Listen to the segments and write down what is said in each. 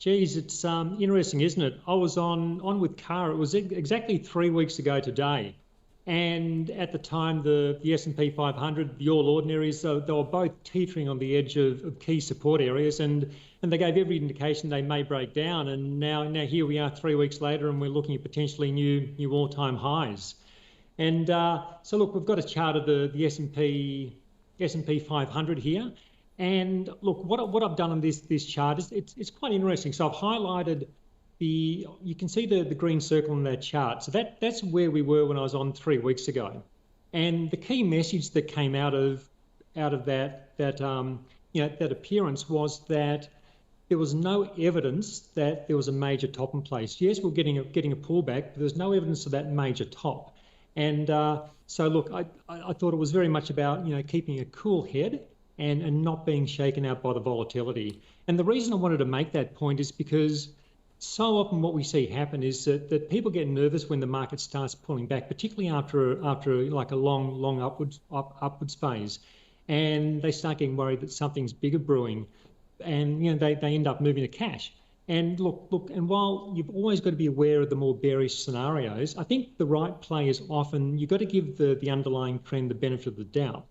Geez, it's interesting, isn't it? I was on with Car. It was exactly 3 weeks ago today, and at the time, the S&P 500, the All Ordinaries, they were both teetering on the edge of key support areas, and they gave every indication they may break down. And now here we are 3 weeks later, and we're looking at potentially new all-time highs. And so look, we've got a chart of the S&P 500 here. And look, what I've done on this chart is it's quite interesting. So I've highlighted you can see the green circle in that chart. So that's where we were when I was on 3 weeks ago. And the key message that came out of that appearance was that there was no evidence that there was a major top in place. Yes, we're getting a pullback, but there's no evidence of that major top. And so look, I thought it was very much about keeping a cool head and not being shaken out by the volatility. And the reason I wanted to make that point is because so often what we see happen is that people get nervous when the market starts pulling back, particularly after like a long upwards phase, and they start getting worried that something's bigger brewing, and they end up moving to cash. And look, and while you've always got to be aware of the more bearish scenarios, I think the right play is often you've got to give the underlying trend the benefit of the doubt.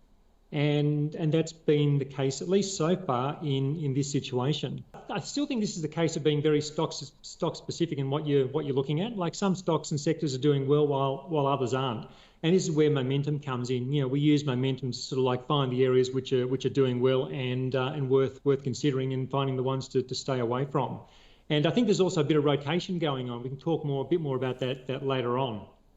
And that's been the case, at least so far, in this situation. I still think this is the case of being very stock specific in what you're looking at. Like some stocks and sectors are doing well while others aren't. And this is where momentum comes in. We use momentum to sort of like find the areas which are doing well and worth considering, and finding the ones to stay away from. And I think there's also a bit of rotation going on. We can talk a bit more about that later on.